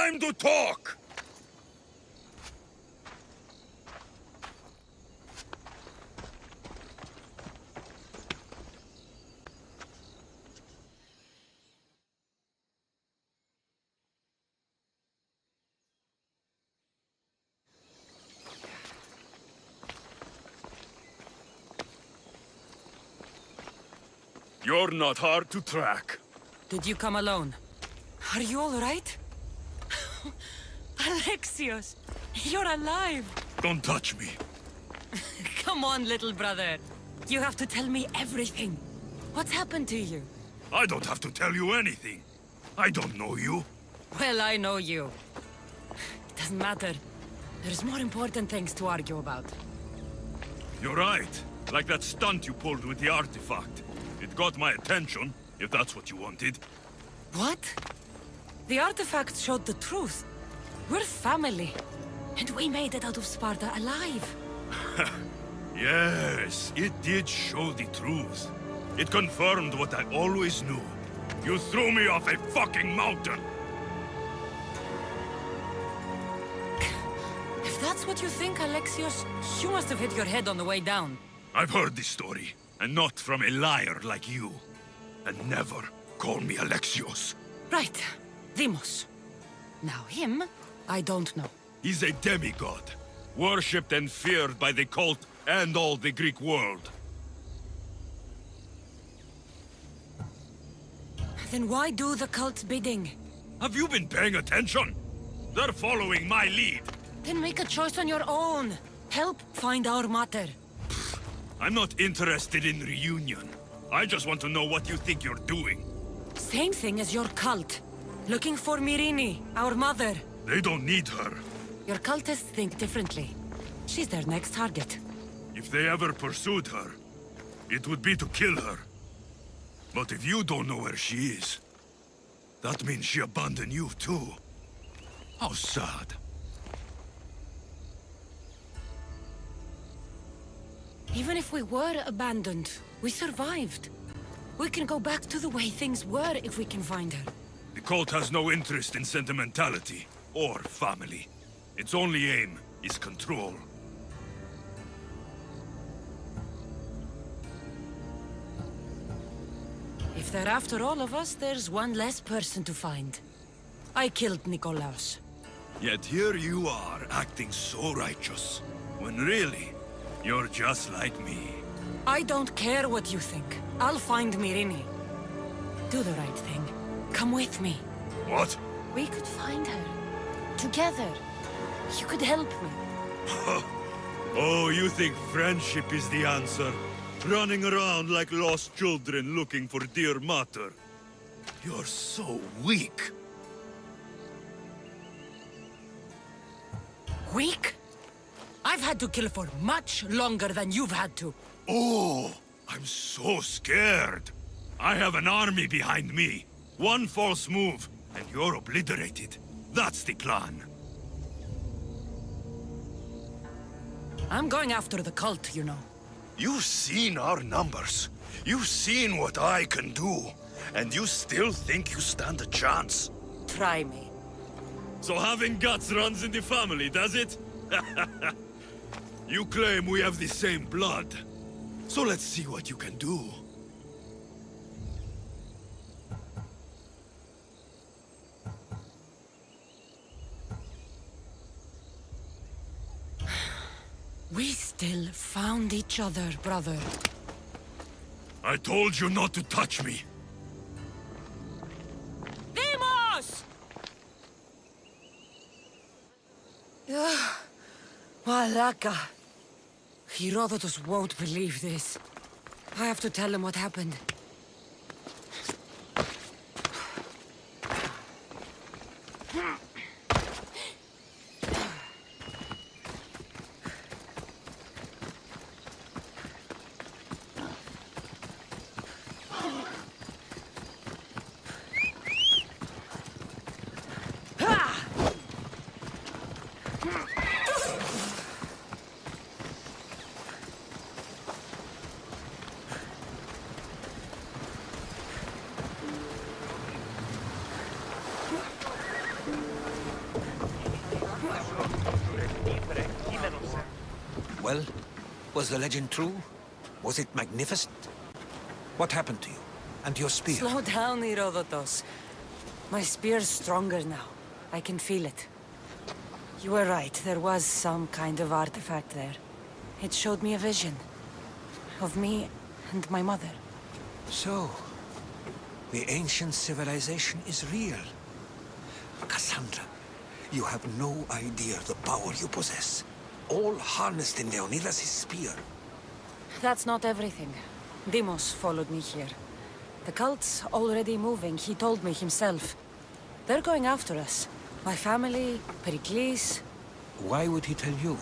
time to talk! You're not hard to track. Did you come alone? Are you all right? Alexios, you're alive! Don't touch me. Come on, little brother. You have to tell me everything. What's happened to you? I don't have to tell you anything. I don't know you. Well, I know you. It doesn't matter. There's more important things to argue about. You're right. Like that stunt you pulled with the artifact. It got my attention, if that's what you wanted. What? The artifact showed the truth. We're family. And we made it out of Sparta alive. Yes, it did show the truth. It confirmed what I always knew. You threw me off a fucking mountain! If that's what you think, Alexios, you must have hit your head on the way down. I've heard this story, and not from a liar like you. And never call me Alexios. Right. Demos. Now him, I don't know. He's a demigod, worshipped and feared by the cult and all the Greek world. Then why do the cult's bidding? Have you been paying attention? They're following my lead. Then make a choice on your own. Help find our mater. I'm not interested in reunion. I just want to know what you think you're doing. Same thing as your cult. Looking for Myrine, our mother. They don't need her. Your cultists think differently. She's their next target. If they ever pursued her, it would be to kill her. But if you don't know where she is, that means she abandoned you too. How sad. Even if we were abandoned, we survived. We can go back to the way things were if we can find her. The cult has no interest in sentimentality or family. Its only aim is control. If they're after all of us, there's one less person to find. I killed Nikolaos. Yet here you are, acting so righteous, when really, you're just like me. I don't care what you think. I'll find Myrine. Do the right thing. Come with me. What? We could find her. Together. You could help me. Oh, you think friendship is the answer? Running around like lost children looking for dear mater. You're so weak. Weak? I've had to kill for much longer than you've had to. Oh, I'm so scared. I have an army behind me. One false move, and you're obliterated. That's the plan. I'm going after the cult, you know. You've seen our numbers. You've seen what I can do. And you still think you stand a chance? Try me. So having guts runs in the family, does it? You claim we have the same blood. So let's see what you can do. We still found each other, brother. I told you not to touch me. Demos! Malaka. Herodotus won't believe this. I have to tell him what happened. Well, was the legend true? Was it magnificent? What happened to you? And to your spear? Slow down, Herodotos. My spear's stronger now. I can feel it. You were right, there was some kind of artifact there. It showed me a vision. Of me and my mother. So, the ancient civilization is real. Cassandra, you have no idea the power you possess. All harnessed in Leonidas' spear. That's not everything. Deimos followed me here. The cult's already moving, he told me himself. They're going after us. My family, Pericles. Why would he tell you?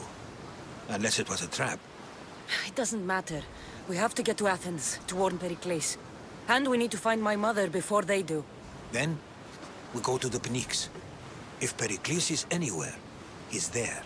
Unless it was a trap. It doesn't matter. We have to get to Athens to warn Pericles. And we need to find my mother before they do. Then, we go to the Pnyx. If Pericles is anywhere, he's there.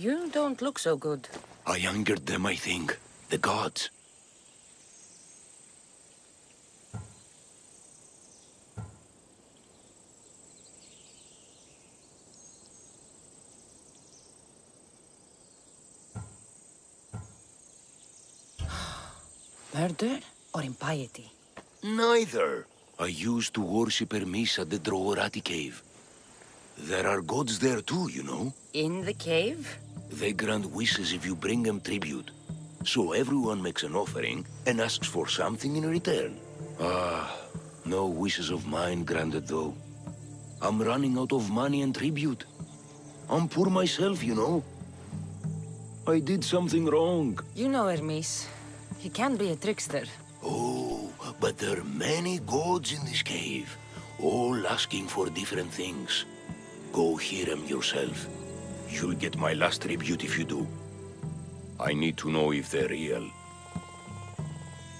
You don't look so good. I angered them, I think. The gods. Murder or impiety? Neither. I used to worship Hermes at the Droorati cave. There are gods there too, you know. In the cave? They grant wishes if you bring them tribute. So everyone makes an offering and asks for something in return. Ah, no wishes of mine granted though. I'm running out of money and tribute. I'm poor myself, you know. I did something wrong. You know Hermes. He can be a trickster. Oh, but there are many gods in this cave, all asking for different things. Go hear them yourself. You'll get my last tribute if you do. I need to know if they're real.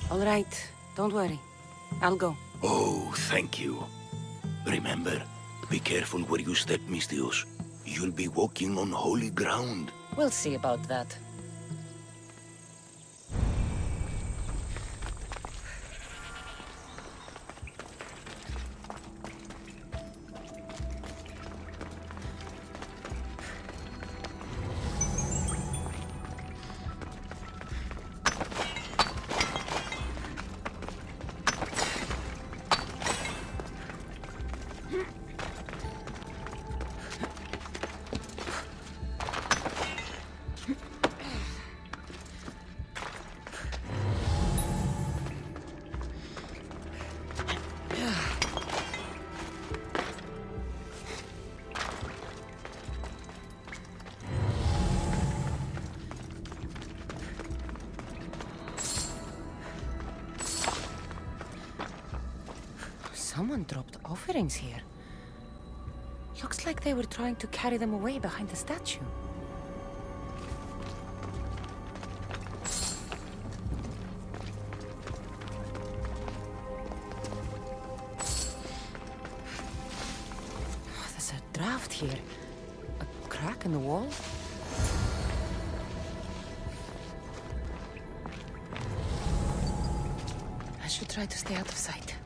All right, don't worry. I'll go. Oh, thank you. Remember, be careful where you step, Mistios. You'll be walking on holy ground. We'll see about that. Someone dropped offerings here. Looks like they were trying to carry them away behind the statue. Oh, there's a draft here. A crack in the wall? I should try to stay out of sight.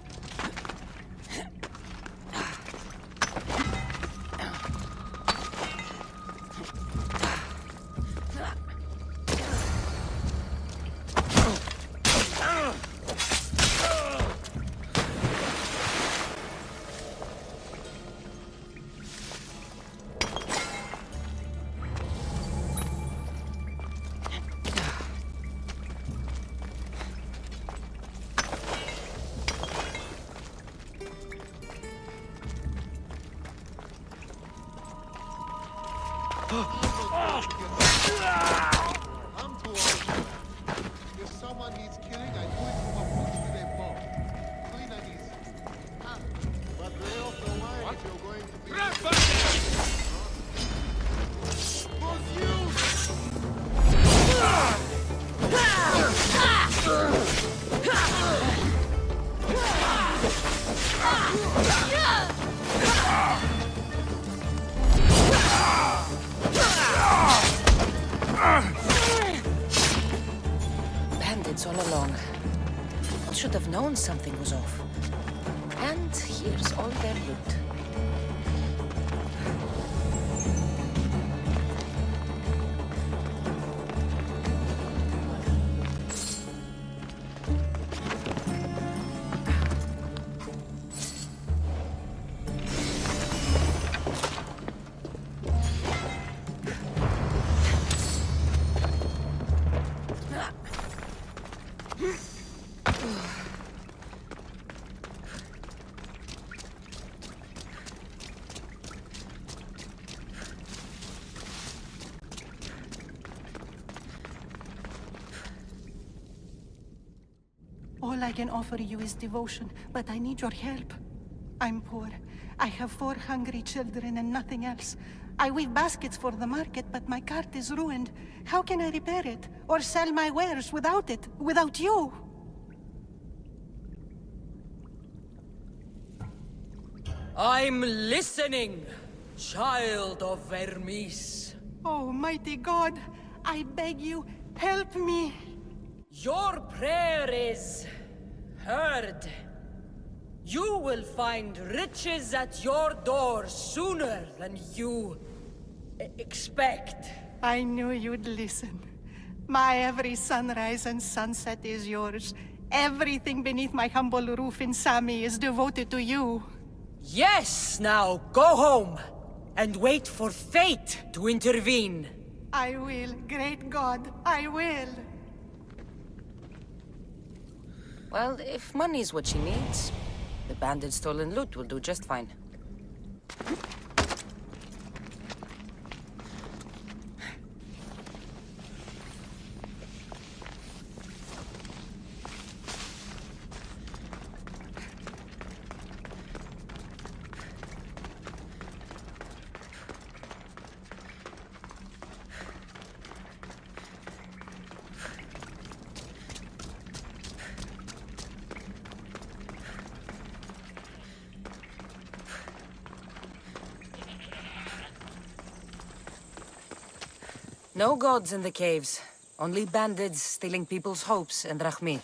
I'm too old. If someone needs killing, I do it from a bush with a bow. Clean and easy. But lay off the wine if you're going to be... Bandits all along. Should have known something was off. And here's all their loot. All I can offer you is devotion, but I need your help. I'm poor. I have 4 hungry children and nothing else. I weave baskets for the market, but my cart is ruined. How can I repair it? Or sell my wares without it? Without you? I'm listening, child of Hermes. Oh, mighty God, I beg you, help me. Your prayer is heard. You will find riches at your door sooner than you expect. I knew you'd listen. My every sunrise and sunset is yours. Everything beneath my humble roof in Sami is devoted to you. Yes, now go home and wait for fate to intervene. I will, great God, I will. Well, if money's what she needs, the bandit stolen loot will do just fine. No gods in the caves. Only bandits stealing people's hopes and Rahmi.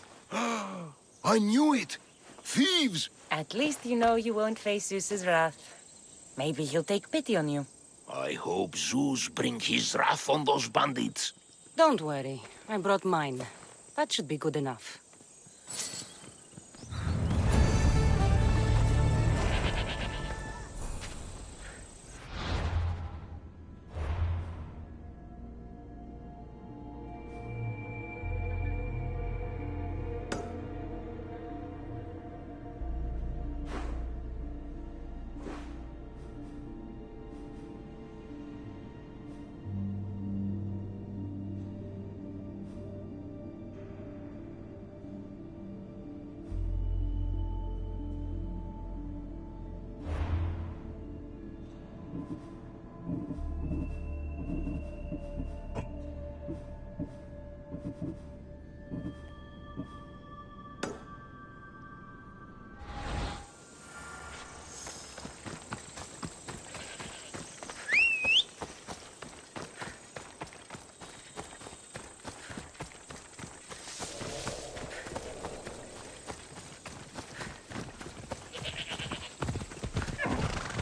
I knew it! Thieves! At least you know you won't face Zeus's wrath. Maybe he'll take pity on you. I hope Zeus bring his wrath on those bandits. Don't worry. I brought mine. That should be good enough.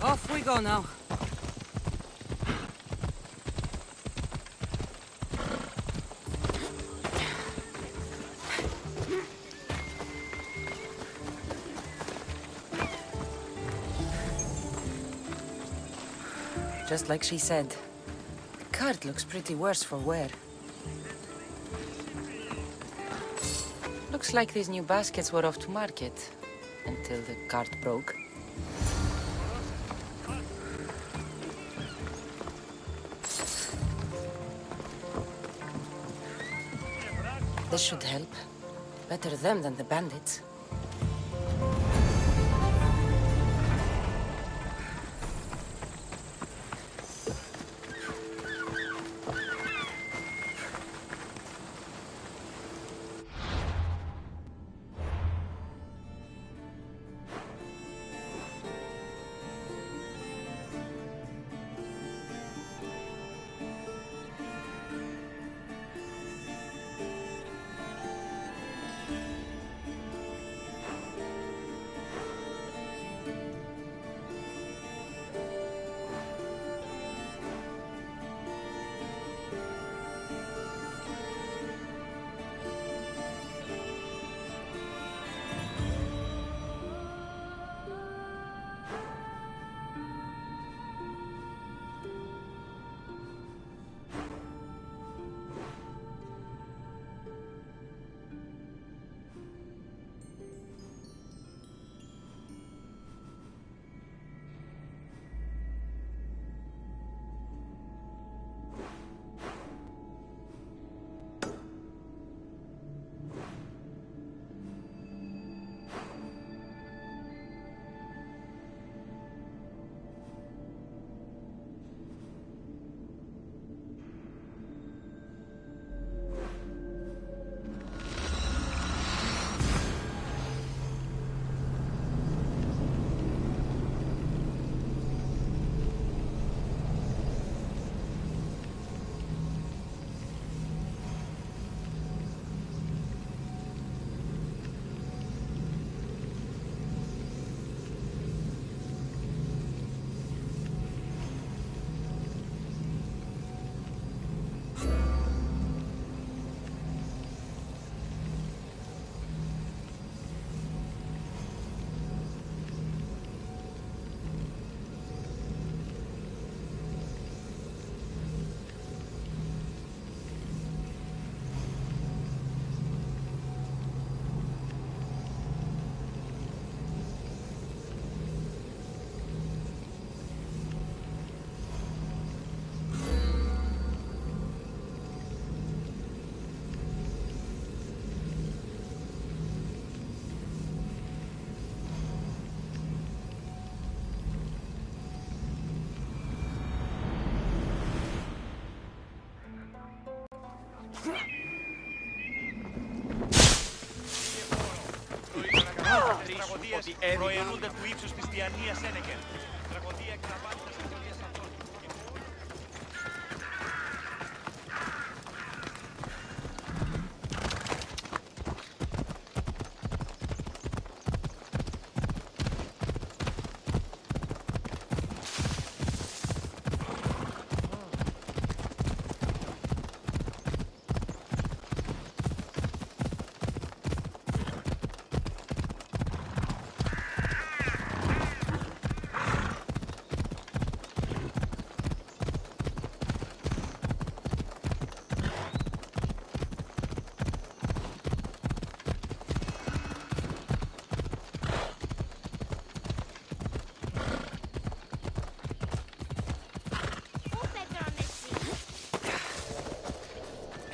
Off we go now. Just like she said, the cart looks pretty worse for wear. Looks like these new baskets were off to market until the cart broke. This should help. Better them than the bandits. ότι προαιρούνται του ύψους της διανοίας Σένεκεν. Τραγωδία εκναβάλει τις ιστορίες αυτών.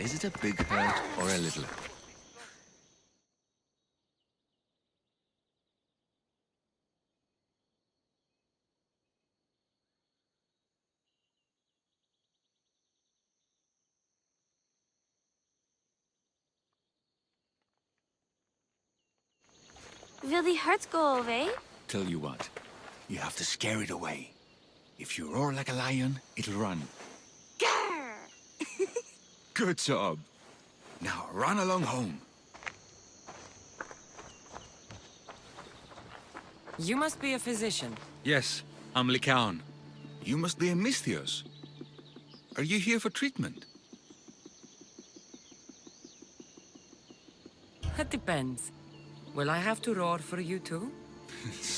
Is it a big hurt or a little? Will the hurts go away? Tell you what, you have to scare it away. If you roar like a lion, it'll run. Grr! Good job. Now run along home. You must be a physician. Yes, I'm Lycaon. You must be a Misthios. Are you here for treatment? That depends. Will I have to roar for you too?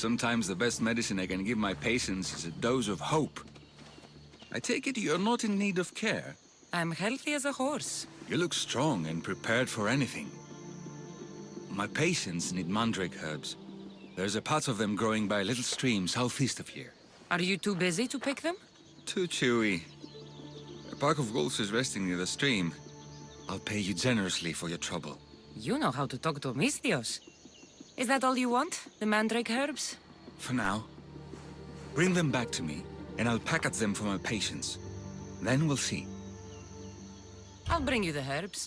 Sometimes the best medicine I can give my patients is a dose of hope. I take it you're not in need of care. I'm healthy as a horse. You look strong and prepared for anything. My patients need mandrake herbs. There's a patch of them growing by a little stream southeast of here. Are you too busy to pick them? Too chewy. A pack of wolves is resting near the stream. I'll pay you generously for your trouble. You know how to talk to Misthios. Is that all you want? The mandrake herbs? For now. Bring them back to me, and I'll package them for my patients. Then we'll see. I'll bring you the herbs.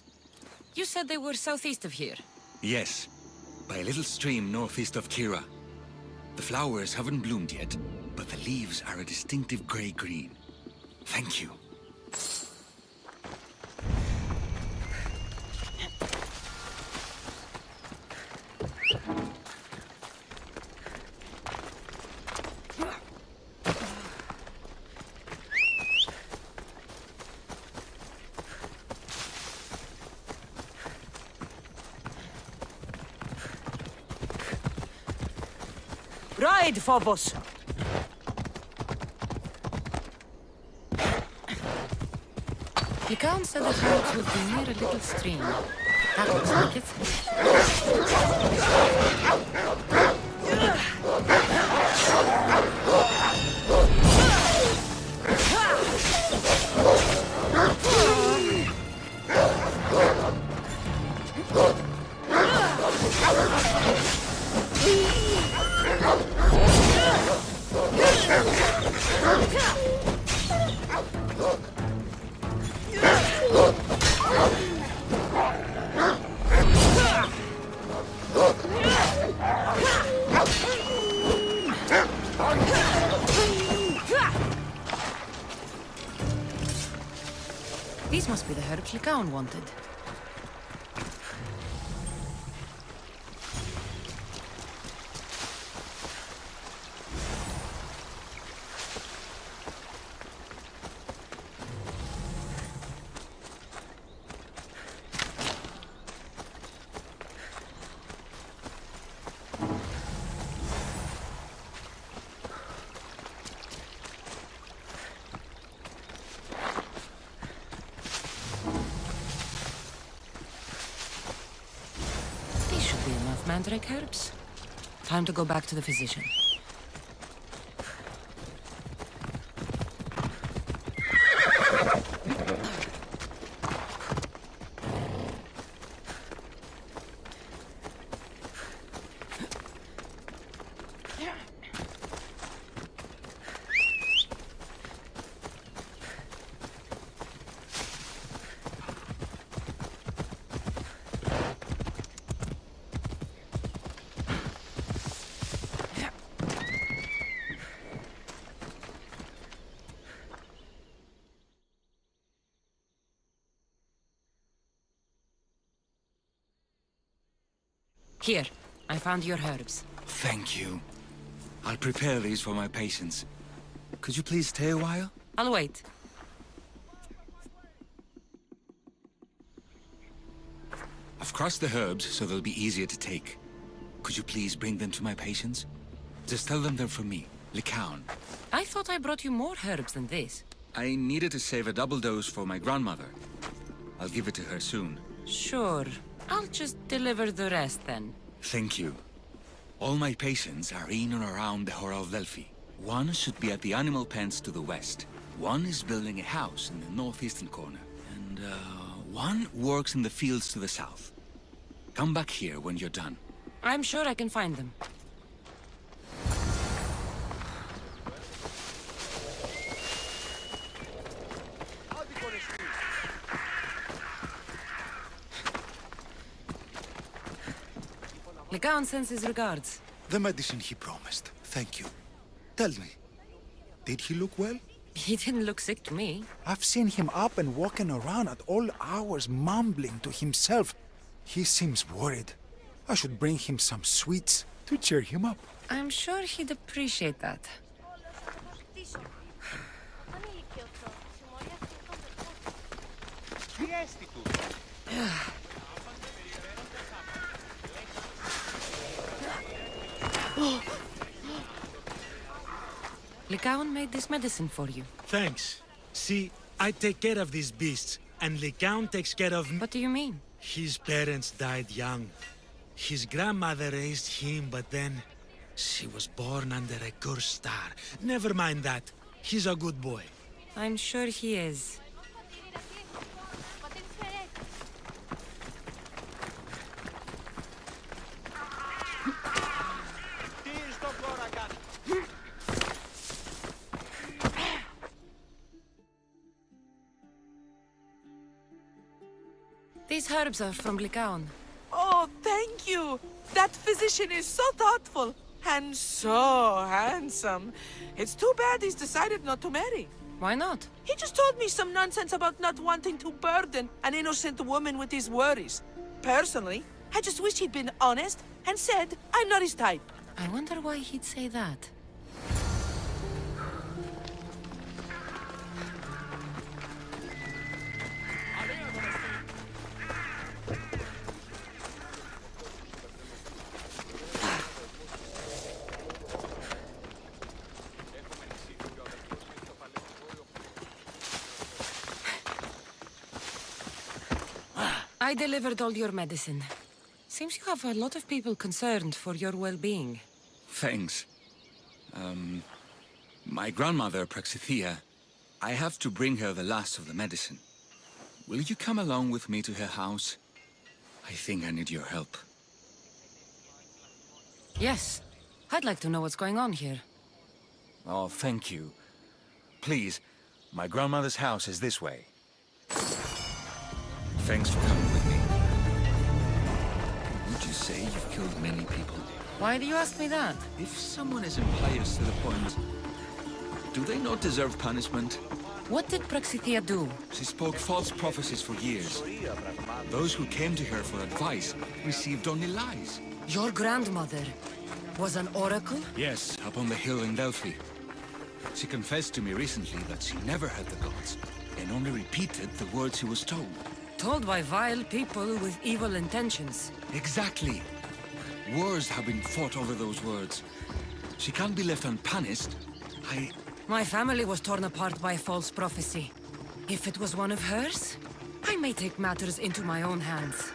You said they were southeast of here. Yes, by a little stream northeast of Kira. The flowers haven't bloomed yet, but the leaves are a distinctive gray-green. Thank you. Ride, Phobos! The Count said the herbs would be near a little stream. That looks like it. These must be the herbs Lycaon wanted. Mandrake herbs? Time to go back to the physician. Here, I found your herbs. Thank you. I'll prepare these for my patients. Could you please stay a while? I'll wait. I've crossed the herbs so they'll be easier to take. Could you please bring them to my patients? Just tell them they're for me, Lycaon. I thought I brought you more herbs than this. I needed to save a double dose for my grandmother. I'll give it to her soon. Sure. I'll just deliver the rest then. Thank you. All my patients are in and around the Hora of Delphi. One should be at the animal pens to the west. One is building a house in the northeastern corner. And, one works in the fields to the south. Come back here when you're done. I'm sure I can find them. Lycaon sends his regards. The medicine he promised. Thank you. Tell me, did he look well? He didn't look sick to me. I've seen him up and walking around at all hours, mumbling to himself. He seems worried. I should bring him some sweets to cheer him up. I'm sure he'd appreciate that. Lycaon made this medicine for you. Thanks. See, I take care of these beasts, and Lycaon takes care of me. What do you mean? His parents died young. His grandmother raised him, but then she was born under a cursed star. Never mind that. He's a good boy. I'm sure he is. These herbs are from Lycaon. Oh, thank you. That physician is so thoughtful and so handsome. It's too bad he's decided not to marry. Why not? He just told me some nonsense about not wanting to burden an innocent woman with his worries. Personally, I just wish he'd been honest and said I'm not his type. I wonder why he'd say that. I delivered all your medicine. Seems you have a lot of people concerned for your well-being. Thanks. My grandmother, Praxithea, I have to bring her the last of the medicine. Will you come along with me to her house? I think I need your help. Yes. I'd like to know what's going on here. Oh, thank you. Please, my grandmother's house is this way. Thanks for coming with me. Would you say you've killed many people? Why do you ask me that? If someone is impious to the point, do they not deserve punishment? What did Praxithea do? She spoke false prophecies for years. Those who came to her for advice received only lies. Your grandmother was an oracle? Yes, up on the hill in Delphi. She confessed to me recently that she never heard the gods, and only repeated the words she was told. Told by vile people with evil intentions. Exactly. Wars have been fought over those words. She can't be left unpunished. My family was torn apart by false prophecy. If it was one of hers, I may take matters into my own hands.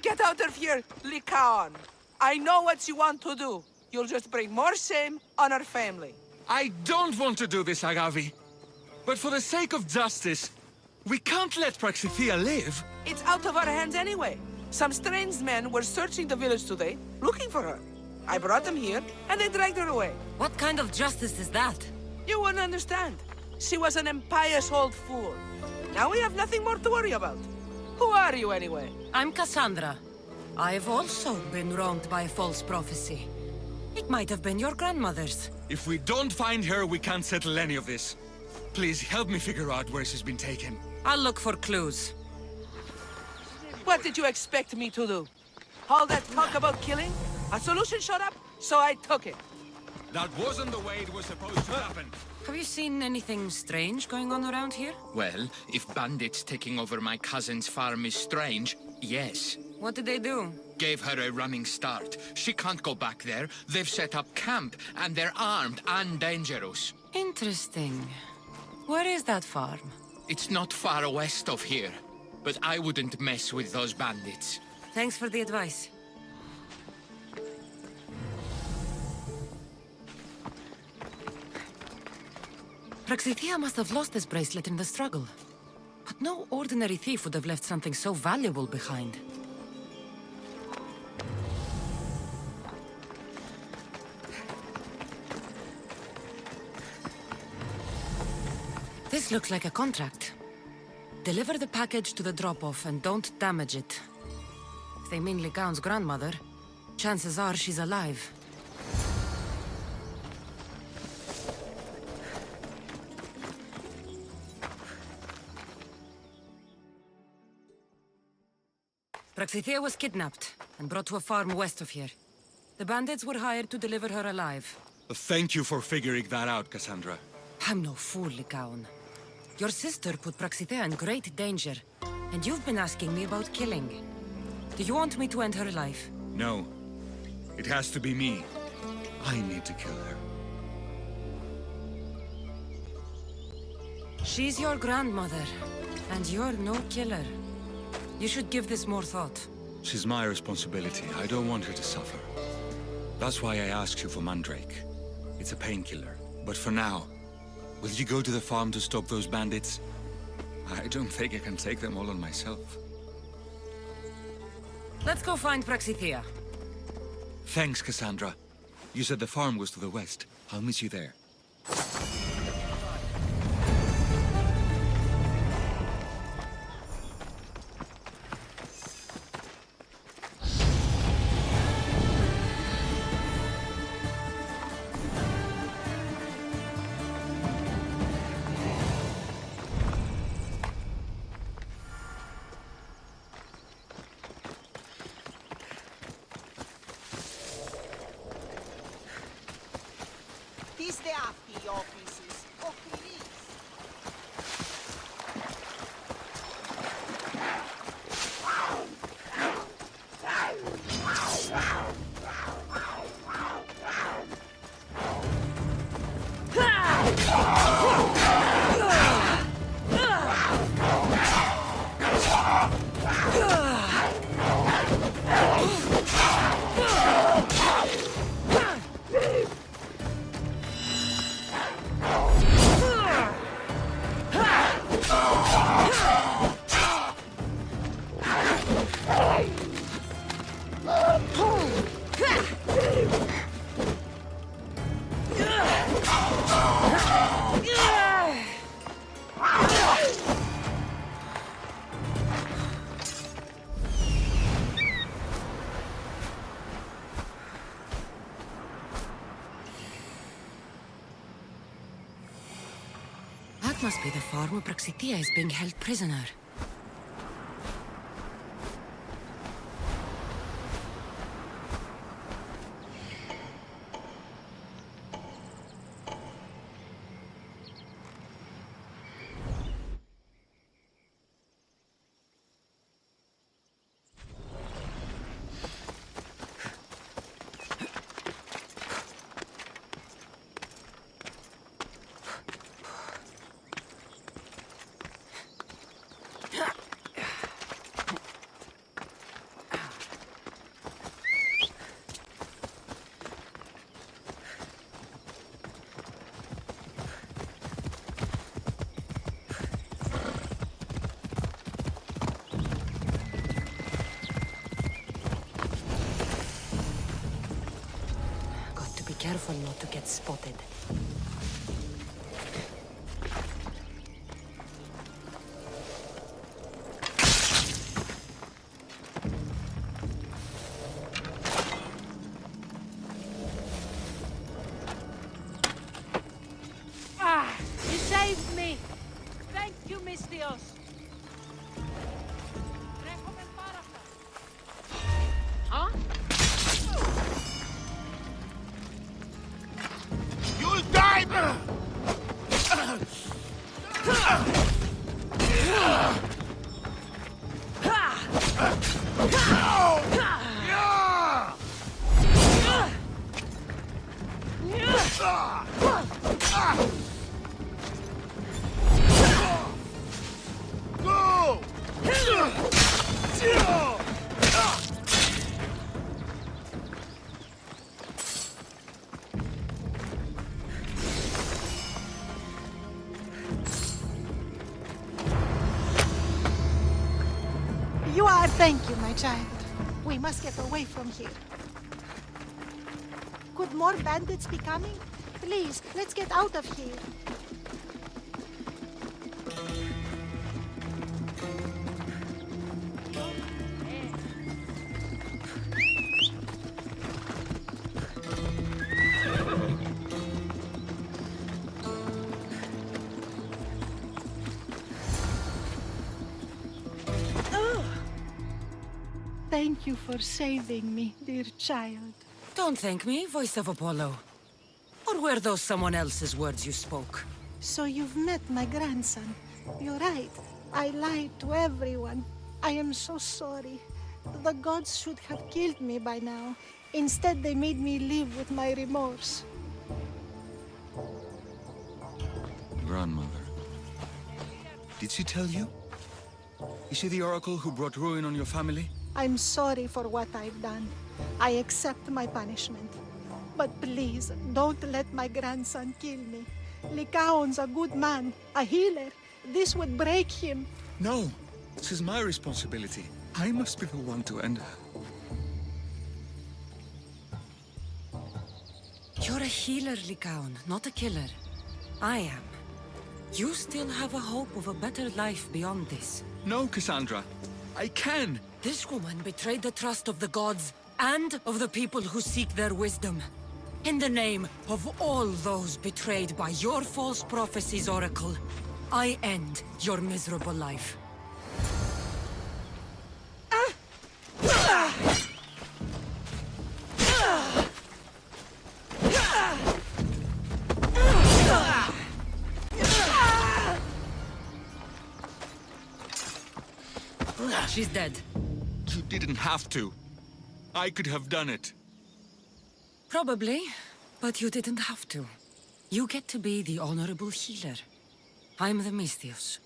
Get out of here, Lycaon. I know what you want to do. You'll just bring more shame on our family. I don't want to do this, Agavi. But for the sake of justice, we can't let Praxithea live. It's out of our hands anyway. Some strange men were searching the village today, looking for her. I brought them here, and they dragged her away. What kind of justice is that? You wouldn't understand. She was an impious old fool. Now we have nothing more to worry about. Who are you, anyway? I'm Cassandra. I've also been wronged by a false prophecy. It might have been your grandmother's. If we don't find her, we can't settle any of this. Please help me figure out where she's been taken. I'll look for clues. What did you expect me to do? All that talk about killing? A solution showed up, so I took it. That wasn't the way it was supposed to happen. Have you seen anything strange going on around here? Well, if bandits taking over my cousin's farm is strange, yes. What did they do? Gave her a running start. She can't go back there. They've set up camp, and they're armed and dangerous. Interesting. Where is that farm? It's not far west of here, but I wouldn't mess with those bandits. Thanks for the advice. Praxithea must have lost this bracelet in the struggle. But no ordinary thief would have left something so valuable behind. This looks like a contract. Deliver the package to the drop-off and don't damage it. If they mean Ligaun's grandmother, chances are she's alive. Praxithea was kidnapped and brought to a farm west of here. The bandits were hired to deliver her alive. Thank you for figuring that out, Cassandra. I'm no fool, Ligaun. Your sister put Praxithea in great danger, and you've been asking me about killing. Do you want me to end her life? No. It has to be me. I need to kill her. She's your grandmother, and you're no killer. You should give this more thought. She's my responsibility. I don't want her to suffer. That's why I asked you for Mandrake. It's a painkiller. But for now, will you go to the farm to stop those bandits? I don't think I can take them all on myself. Let's go find Praxithea. Thanks, Cassandra. You said the farm was to the west. I'll meet you there. That must be the farm where Praxithea is being held prisoner. careful not to get spotted. Ah! You saved me! Thank you, Miss Dios! Huh? You'll die! Go! You are. Thank you, my child. We must get away from here. Could more bandits be coming? Please, let's get out of here. Thank you for saving me, dear child. Don't thank me, voice of Apollo. Or were those someone else's words you spoke? So you've met my grandson. You're right. I lied to everyone. I am so sorry. The gods should have killed me by now. Instead, they made me live with my remorse. Grandmother. Did she tell you? Is she the oracle who brought ruin on your family? I'm sorry for what I've done. I accept my punishment. But please, don't let my grandson kill me. Lycaon's a good man, a healer. This would break him. No, this is my responsibility. I must be the one to end her. You're a healer, Lycaon, not a killer. I am. You still have a hope of a better life beyond this. No, Cassandra. I can! This woman betrayed the trust of the gods and of the people who seek their wisdom. In the name of all those betrayed by your false prophecies, Oracle, I end your miserable life. She's dead. You didn't have to. I could have done it. Probably, but you didn't have to. You get to be the honorable healer. I'm the Misthios.